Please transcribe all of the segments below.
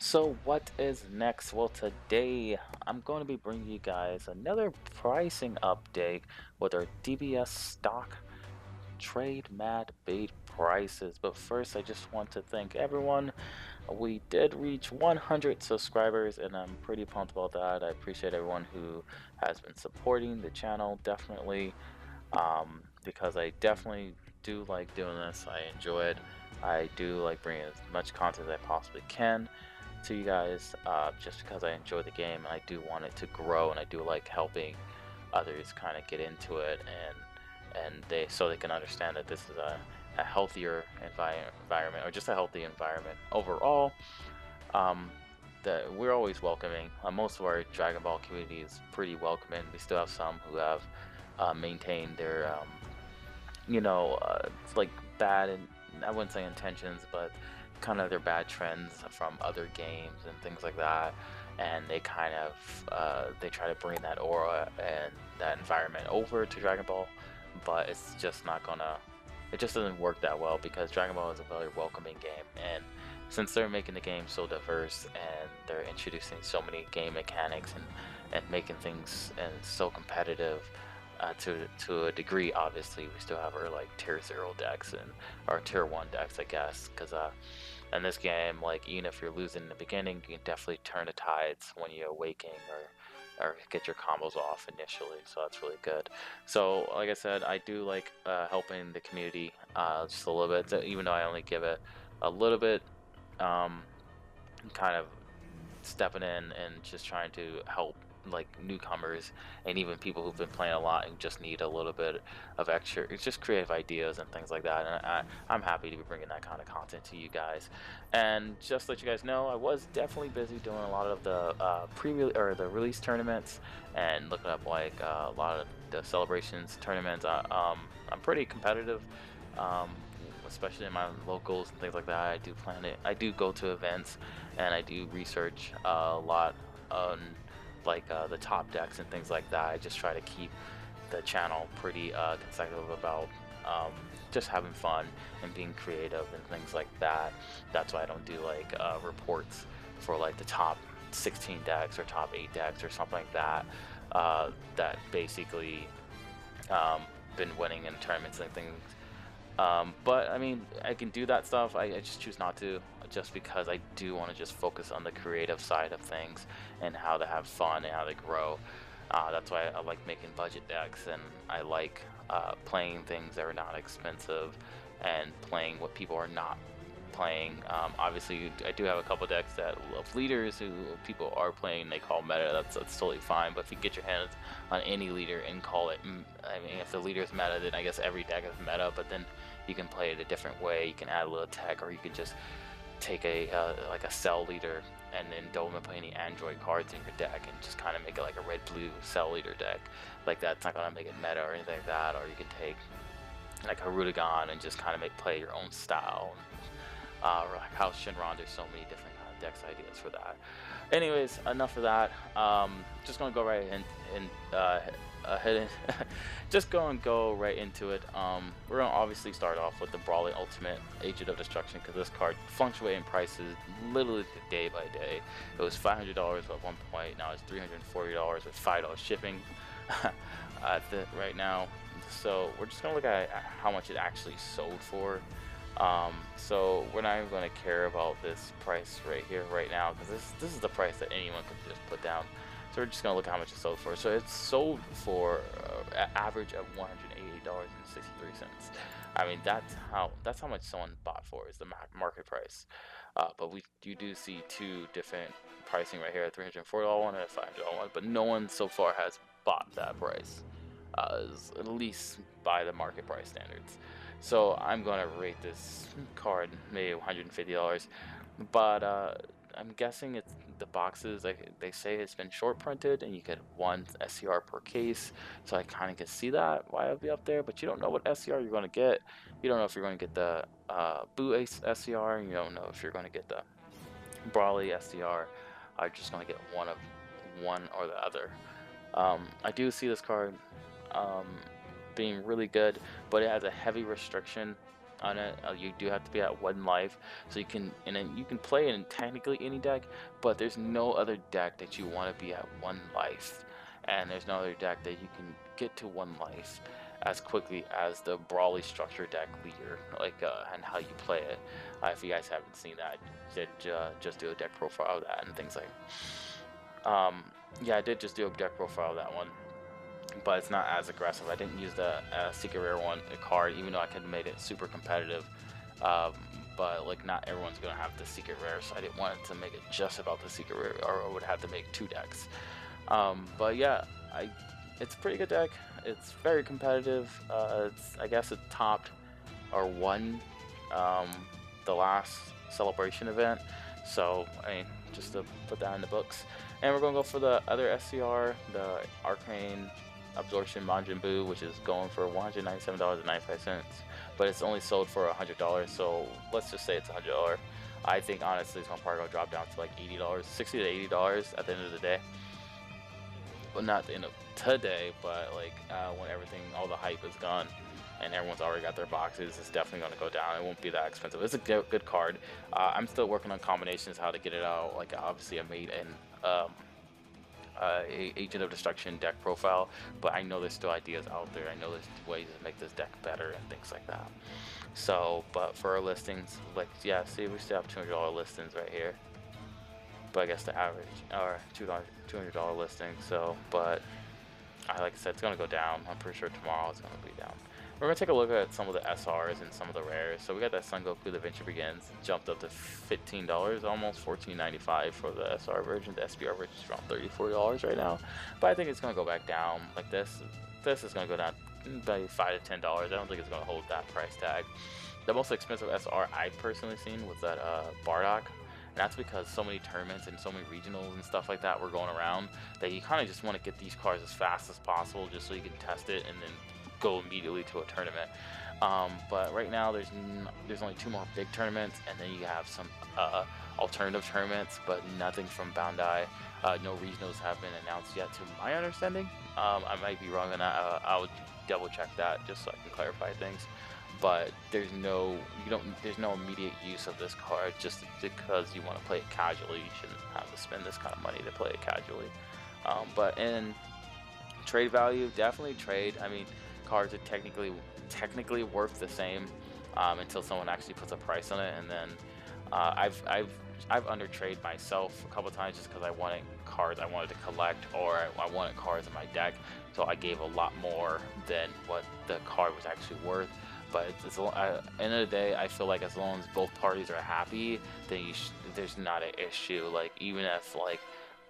So what is next? Well, today I'm going to be bringing you guys another pricing update with our DBS stock trade mad bait prices. But first, I just want to thank everyone. We did reach 100 subscribers, and I'm pretty pumped about that. I appreciate everyone who has been supporting the channel, definitely, because I definitely do like doing this. I enjoy it. I do like bringing as much content as I possibly can to you guys, just because I enjoy the game and I do want it to grow, and I do like helping others kind of get into it, and they can understand that this is a healthier environment, or just a healthy environment overall. um, that we're always welcoming. Most of our Dragon Ball community is pretty welcoming. We still have some who have maintained their like bad, and I wouldn't say intentions, but kind of their bad trends from other games and things like that. And they kind of they try to bring that aura and that environment over to Dragon Ball, but it's just not gonna. It just doesn't work that well because Dragon Ball is a very welcoming game, and since they're making the game so diverse and they're introducing so many game mechanics and making things and so competitive, to a degree. Obviously, we still have our like tier 0 decks and our tier 1 decks, I guess, because in this game, like, even if you're losing in the beginning, you can definitely turn the tides when you awaken, or get your combos off initially, so that's really good. So like I said, I do like helping the community just a little bit, so even though I only give it a little bit, um, kind of stepping in and just trying to help like newcomers and even people who've been playing a lot and just need a little bit of extra, it's just creative ideas and things like that. And I'm happy to be bringing that kind of content to you guys. And just to let you guys know, I was definitely busy doing a lot of the the release tournaments and looking up like a lot of the celebrations tournaments. I'm pretty competitive, um, especially in my locals and things like that. I do plan it. I do go to events, and I do research a lot on like the top decks and things like that. I just try to keep the channel pretty consecutive about just having fun and being creative and things like that. That's why I don't do like reports for like the top 16 decks or top 8 decks or something like that. That basically been winning in tournaments and things. But I mean, I can do that stuff. I just choose not to, just because I do want to just focus on the creative side of things and how to have fun and how to grow. That's why I like making budget decks, and I like playing things that are not expensive and playing what people are not playing. Obviously, I do have a couple decks that of leaders who people are playing. They call meta. That's totally fine. But if you get your hands on any leader and call it, I mean, if the leader is meta, then I guess every deck is meta. But then you can play it a different way. You can add a little tech, or you can just take a like a cell leader and then don't even put any android cards in your deck and just kind of make it like a red blue cell leader deck. Like, that's not gonna make it meta or anything like that. Or you can take like a Rudigon and just kind of play your own style. Or like House Shinron, there's so many different kind of decks ideas for that. Anyways, enough of that. Just gonna go right in and ahead and just go right into it. We're gonna obviously start off with the Brawly Ultimate Agent of Destruction, because this card fluctuates in prices literally day by day. It was $500 at one point, now it's $340 with $5 shipping right now. So we're just gonna look at how much it actually sold for. So we're not even going to care about this price right here right now, because this is the price that anyone could just put down. So we're just going to look at how much it sold for. So it's sold for an average of $188.63. I mean, that's how much someone bought for, is the market price. But you do see two different pricing right here, a $340 one and a $500 one, but no one so far has bought that price, at least by the market price standards. So I'm gonna rate this card maybe $150, but I'm guessing it's the boxes. Like they say, it's been short printed, and you get one SCR per case. So I kind of can see that why it'll be up there. But you don't know what SCR you're gonna get. You don't know if you're gonna get the Boo Ace SCR, and you don't know if you're gonna get the Brawly SCR. Are just gonna get one or the other. I do see this card um, being really good, but it has a heavy restriction on it. You do have to be at 1 life, so you can, and then you can play in technically any deck, but there's no other deck that you want to be at 1 life, and there's no other deck that you can get to 1 life as quickly as the Brawly structure deck leader, like and how you play it. If you guys haven't seen that, I did just do a deck profile of that and things like. Yeah, I did just do a deck profile of that one, but it's not as aggressive. I didn't use the secret rare one card, even though I could have made it super competitive. Um, but like not everyone's gonna have the secret rare, so I didn't want it to make it just about the secret rare, or I would have to make 2 decks. But yeah, it's a pretty good deck. It's very competitive. I guess it topped or won um, the last celebration event. So I mean, just to put that in the books. And we're gonna go for the other SCR, the Arcane Absorption Majin Buu, which is going for $197.95, but it's only sold for $100. So let's just say it's $100. I think honestly it's gonna probably drop down to like $80, $60 to $80 at the end of the day. Well, not the end of today, but like when everything, all the hype is gone and everyone's already got their boxes, it's definitely going to go down. It won't be that expensive. It's a good card. I'm still working on combinations, how to get it out. Like obviously I made an Agent of Destruction deck profile, but I know there's still ideas out there. I know there's ways to make this deck better and things like that. So, but for our listings, like yeah, see, we still have $200 listings right here. But I guess the average or $200 listing. So, but like I said, it's gonna go down. I'm pretty sure tomorrow it's gonna be down. We're gonna take a look at some of the SRs and some of the rares. So we got that Son Goku, The Adventure Begins, jumped up to $15, almost $14.95 for the SR version. The SBR version is around $34 right now. But I think it's gonna go back down like this. This is gonna go down by $5 to $10. I don't think it's gonna hold that price tag. The most expensive SR I've personally seen was that Bardock. And that's because so many tournaments and so many regionals and stuff like that were going around that you kind of just want to get these cards as fast as possible just so you can test it and then go immediately to a tournament. But right now there's only 2 more big tournaments, and then you have some alternative tournaments, but nothing from Bandai. No regionals have been announced yet to my understanding. I might be wrong on that. I'll double check that just so I can clarify things. But there's no immediate use of this card just because you want to play it casually. You shouldn't have to spend this kind of money to play it casually. But in trade value, definitely trade. I mean, cards are technically worth the same until someone actually puts a price on it, and then I've under traded myself a couple times just because I wanted cards I wanted to collect, or I wanted cards in my deck, so I gave a lot more than what the card was actually worth. But at the end of the day, I feel like as long as both parties are happy, then there's not an issue. Like even if like,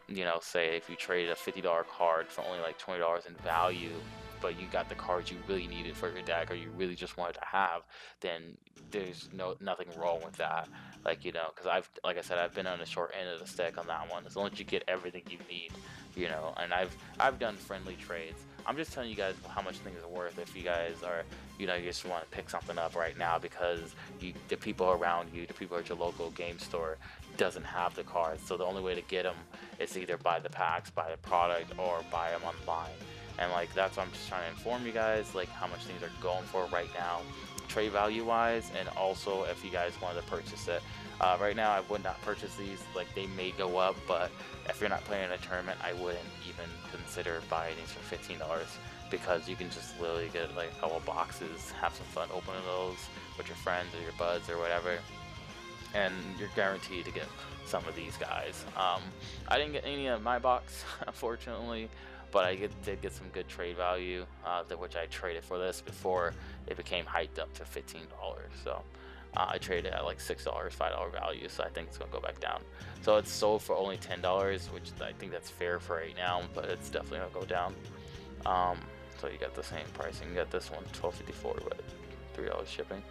you know, say if you traded a $50 card for only like $20 in value, but you got the cards you really needed for your deck or you really just wanted to have, then there's nothing wrong with that. Like, you know, because like I said, I've been on the short end of the stick on that one. As long as you get everything you need, you know, and I've done friendly trades. I'm just telling you guys how much things are worth if you guys are, you know, you just want to pick something up right now because the people around you, the people at your local game store doesn't have the cards. So the only way to get them is either buy the packs, buy the product, or buy them online. And like that's what I'm just trying to inform you guys, like how much things are going for right now, trade value wise, and also if you guys wanted to purchase it. Right now I would not purchase these. Like they may go up, but if you're not playing in a tournament, I wouldn't even consider buying these for $15 because you can just literally get like a couple boxes, have some fun opening those with your friends or your buds or whatever, and you're guaranteed to get some of these guys. I didn't get any of my box unfortunately, but I did get some good trade value, which I traded for this before it became hyped up to $15. So I traded at like $6, $5 value, so I think it's gonna go back down. So it's sold for only $10, which I think that's fair for right now, but it's definitely gonna go down. So you got the same pricing. You got this one $12.54 with $3 shipping.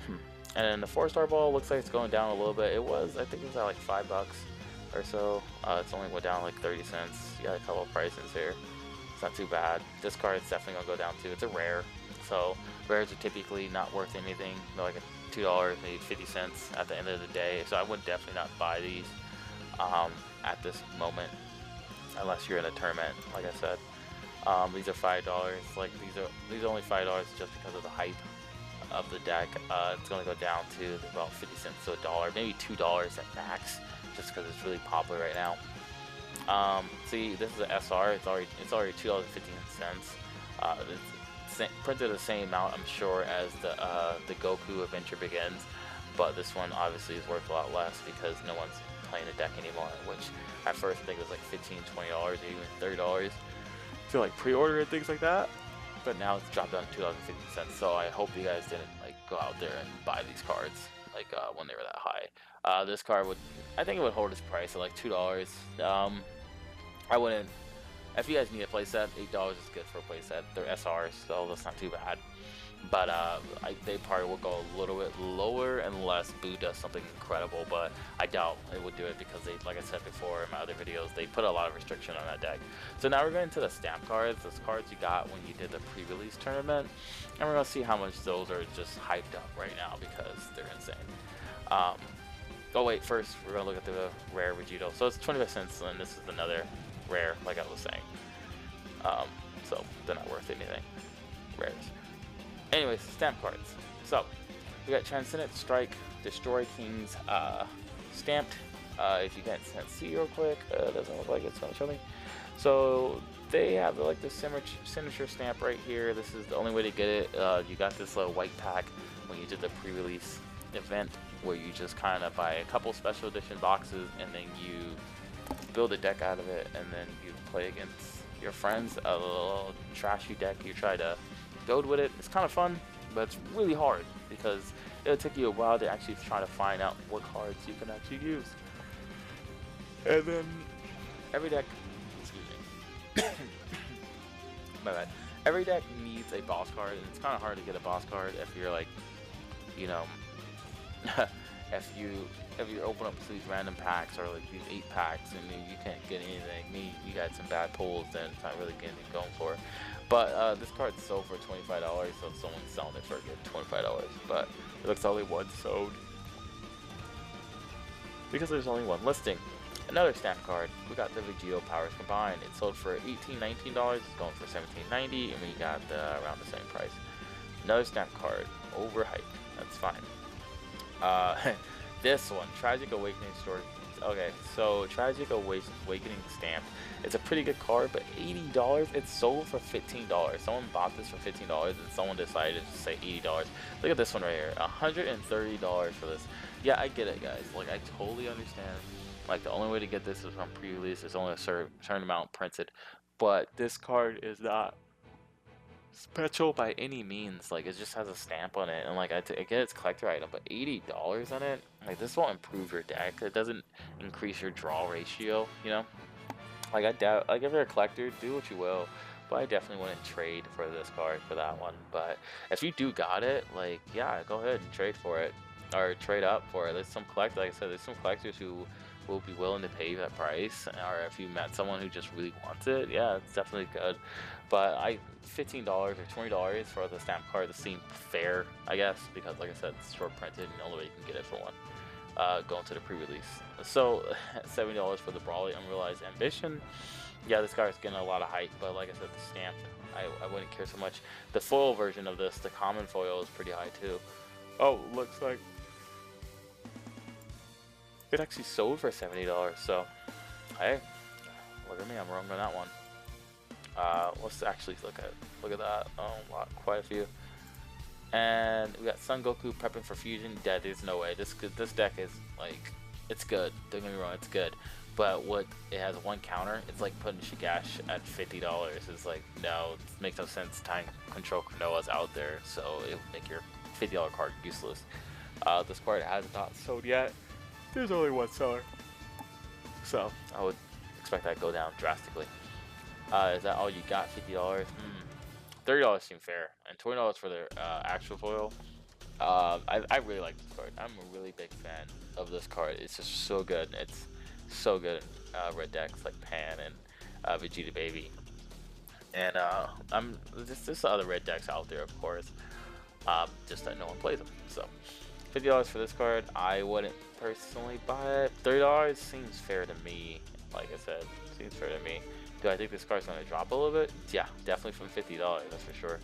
And then the 4-star ball looks like it's going down a little bit. I think it was at like $5 or so. It's only went down like 30 cents. You got a couple of prices here. It's not too bad. This card is definitely gonna go down too. It's a rare, so rares are typically not worth anything. They're like $2, maybe 50 cents at the end of the day. So I would definitely not buy these at this moment unless you're in a tournament. Like I said, these are $5. Like these are only $5 just because of the hype of the deck, it's gonna go down to about 50 cents to $1, maybe $2 at max, just because it's really popular right now. See, this is an SR. It's already $2.15. It's printed the same amount, I'm sure, as the Goku Adventure Begins, but this one obviously is worth a lot less because no one's playing the deck anymore. Which at first I think it was like $15, $20, even $30 to like pre-order and things like that. But now it's dropped down to $2.50. So I hope you guys didn't like go out there and buy these cards like when they were that high. This card I think it would hold its price at like $2. I wouldn't. If you guys need a playset, $8 is good for a playset. They're SRs, so that's not too bad. But they probably will go a little bit lower unless Boo does something incredible. But I doubt it would do it because they, like I said before in my other videos, they put a lot of restriction on that deck. So now we're going to the stamp cards. Those cards you got when you did the pre-release tournament, and we're gonna see how much those are just hyped up right now because they're insane. Oh wait, first we're gonna look at the rare Vegito. So it's 25 cents, and this is another rare, like I was saying. So they're not worth anything. Rares. Anyways, stamp cards. So we got Transcendent Strike, Destroy Kings, stamped. If you can't see real quick, doesn't look like it's gonna show me. So they have like the signature stamp right here. This is the only way to get it. You got this little white pack when you did the pre-release event, where you just kind of buy a couple special edition boxes and then you build a deck out of it, and then you play against your friends, a little trashy deck you try to build with it. It's kind of fun, but it's really hard because it'll take you a while to actually try to find out what cards you can actually use. And then every deck, excuse me, my bad. Every deck needs a boss card, and it's kind of hard to get a boss card if you're like, you know, if you open up these random packs or like these 8 packs and you can't get anything, you got some bad pulls, then it's not really getting it going for. But this card's sold for $25, so someone's selling it for a good $25. But it looks only one sold because there's only one listing. Another stamp card, we got the Vegito Powers Combined. It sold for $18, $19. It's going for $17.90, and we got around the same price. Another stamp card, overhyped. That's fine. This one, Tragic Awakening Story. Okay, so Tragic Awakening stamp. It's a pretty good card, but $80. It's sold for $15. Someone bought this for $15, and someone decided to say $80. Look at this one right here, $130 for this. Yeah, I get it, guys. Like, I totally understand. Like, the only way to get this is from pre-release. There's only a certain amount printed, but this card is not special by any means. Like, it just has a stamp on it, and like I get it's collector item, but $80 on it, like, this won't improve your deck. It doesn't increase your draw ratio, you know. Like, I doubt, like, if you're a collector, do what you will, but I definitely wouldn't trade for this card for that one. But if you do got it, like, yeah, go ahead and trade for it or trade up for it. There's some collectors, like I said, there's some collectors who will be willing to pay that price, or if you met someone who just really wants it, yeah, it's definitely good. But $15 or $20 for the stamp card to seem fair, I guess, because like I said, it's short printed and the only way you can get it for one. Going to the pre-release. So $70 for the Brawly Unrealized Ambition. Yeah, this card is getting a lot of hype, but like I said, the stamp, I wouldn't care so much. The foil version of this, the common foil, is pretty high too. Oh, looks like it actually sold for $70, so hey, look at me, I'm wrong on that one. Let's actually look at that. Oh, wow, quite a few. And we got Son Goku prepping for fusion. Dead. There's no way. This deck is like, it's good. Don't get me wrong, it's good. But what, it has one counter. It's like putting Shigash at $50. It's like, no, it makes no sense. Time Control Klonoa's out there, so it would make your $50 card useless. This card has not sold yet. There's only one seller, so I would expect that to go down drastically. Is that all you got? $50? $30 seems fair, and $20 for their actual foil. I really like this card. I'm a really big fan of this card. It's just so good. It's so good in red decks like Pan and Vegeta Baby. And there's other red decks out there, of course, just that no one plays them. So $50 for this card. I wouldn't personally buy it. $30 seems fair to me. Like I said, seems fair to me. Do I think this card's going to drop a little bit? Yeah, definitely from $50, that's for sure.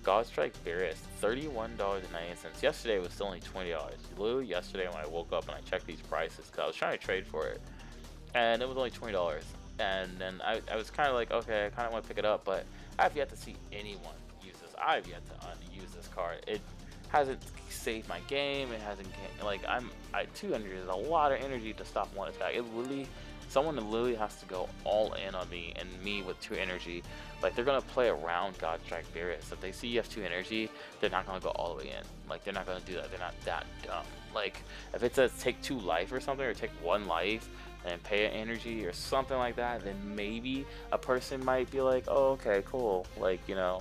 Godstrike Beerus, $31.98. Yesterday it was still only $20. Literally yesterday when I woke up and I checked these prices because I was trying to trade for it, and it was only $20. And then I was kind of like, okay, I kind of want to pick it up, but I've yet to see anyone use this. I've yet to use this card. It hasn't saved my game. It hasn't, like, 200 is a lot of energy to stop one attack. It literally, someone literally has to go all in on me, and me with 2 energy. Like, they're gonna play around Godstrike Beerus. If they see you have 2 energy, they're not gonna go all the way in. Like, they're not gonna do that. They're not that dumb. Like, if it says take 2 life or something, or take 1 life and pay an energy or something like that, then maybe a person might be like, oh, okay, cool. Like, you know,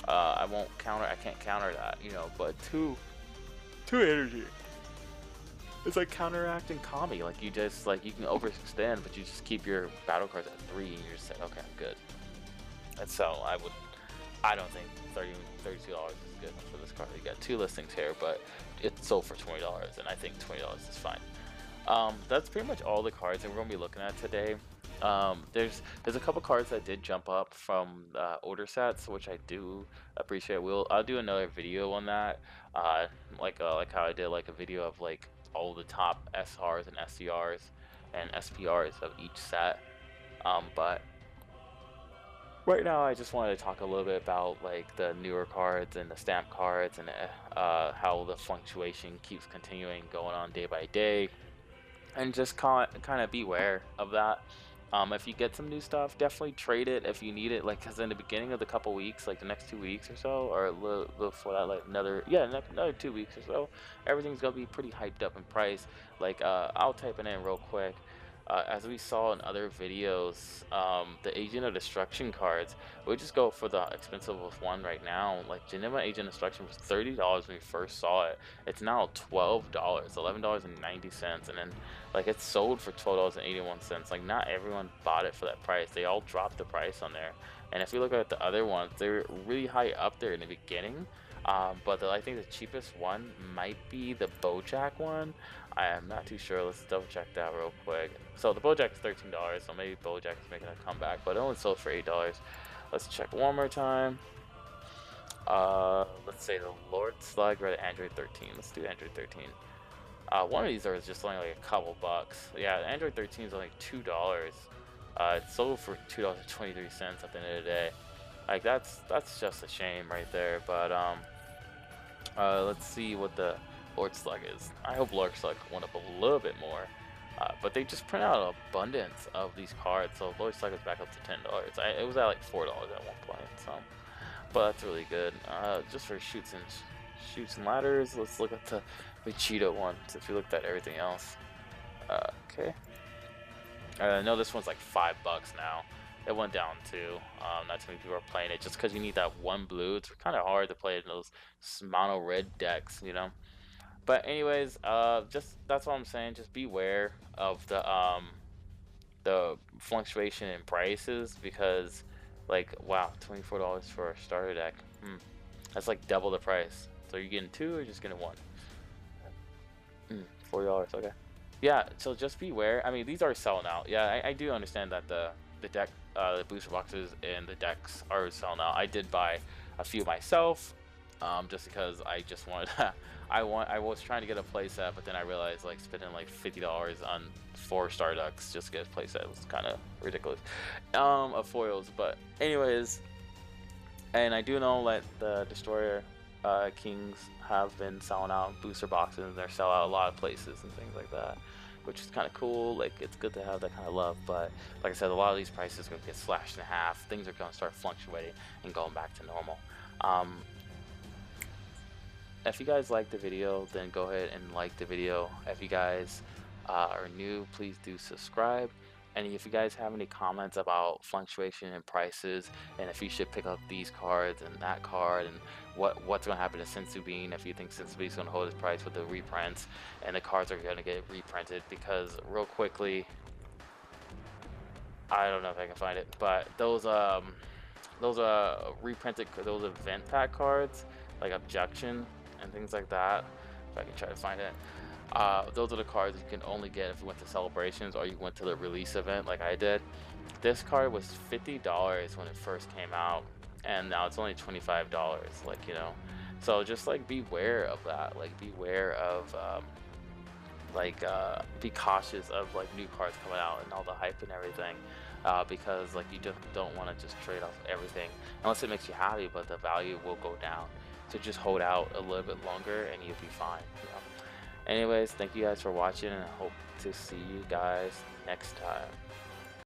I can't counter that, you know. But two energy, it's like counteracting Kami. Like, you just, like, you can overextend, but you just keep your battle cards at 3 and you just say, okay, I'm good. And so I don't think $32 is good enough for this card. You got 2 listings here, but it's sold for $20, and I think $20 is fine. That's pretty much all the cards that we're gonna be looking at today. There's a couple cards that did jump up from order sets, which I do appreciate. I'll do another video on that, like how I did like a video of like all the top SRs and SCRs and SPRs of each set. But right now I just wanted to talk a little bit about like the newer cards and the stamp cards, and how the fluctuation keeps continuing going on day by day, and just kind of beware of that. If you get some new stuff, definitely trade it if you need it. Like, cause in the beginning of the couple weeks, like the next 2 weeks or so, or a little before that, like another 2 weeks or so, everything's gonna be pretty hyped up in price. Like, I'll type it in real quick. As we saw in other videos, the Agent of Destruction cards, we just go for the expensive one right now. Like, Geneva Agent of Destruction was $30 when we first saw it. It's now $12, $11.90, and then like it's sold for $12.81. Like, not everyone bought it for that price. They all dropped the price on there. And if you look at the other ones, they're really high up there in the beginning. But I think the cheapest one might be the Bojack one. I am not too sure. Let's double check that real quick. So the Bojack is $13, so maybe Bojack is making a comeback, but it only sold for $8. Let's check one more time. Let's say the Lord Slug or the Android 13. Let's do Android 13. One of these are just only like a couple bucks. Yeah, the Android 13 is only $2. It sold for $2.23 at the end of the day. Like, that's just a shame right there. But let's see what the Lord Slug is. I hope Lord Slug went up a little bit more. But they just print out an abundance of these cards. So Lord Slug is back up to $10. It was at like $4 at one point. So, but that's really good. Just for shoots and ladders, let's look at the Vegeta one. Since we looked at everything else. Okay. I know this one's like $5 now. It went down too. Not too many people are playing it just because you need that one blue. It's kind of hard to play in those mono red decks, you know. But anyways, just that's all I'm saying. Just beware of the fluctuation in prices, because like, wow, $24 for a starter deck. That's like double the price. So you're getting 2 or just getting 1? $40. Okay. Yeah. So just beware. I mean, these are selling out. Yeah, I do understand that the deck, the booster boxes and the decks are selling out. I did buy a few myself, just because I just wanted. I was trying to get a playset, but then I realized like spending like $50 on 4 star decks just to get a playset was kind of ridiculous. Of foils, but anyways, and I do know that the Destroyer Kings have been selling out booster boxes, and they're selling out a lot of places and things like that, which is kind of cool. Like, it's good to have that kind of love, but like I said, a lot of these prices are going to get slashed in half. Things are going to start fluctuating and going back to normal. If you guys like the video, then go ahead and like the video. If you guys are new, please do subscribe. And if you guys have any comments about fluctuation in prices, and if you should pick up these cards and that card, and what's going to happen to Sensu Bean, if you think Sensu Bean is going to hold its price with the reprints, and the cards are going to get reprinted, because real quickly, I don't know if I can find it, but those reprinted, those event pack cards, like Objection and things like that, if I can try to find it. Those are the cards you can only get if you went to Celebrations or you went to the release event like I did. This card was $50 when it first came out, and now it's only $25, like, you know. So just like beware of that, like beware of be cautious of like new cards coming out and all the hype and everything, because like you just don't want to just trade off everything unless it makes you happy, but the value will go down. So just hold out a little bit longer and you'll be fine, you know. Anyways, thank you guys for watching, and I hope to see you guys next time.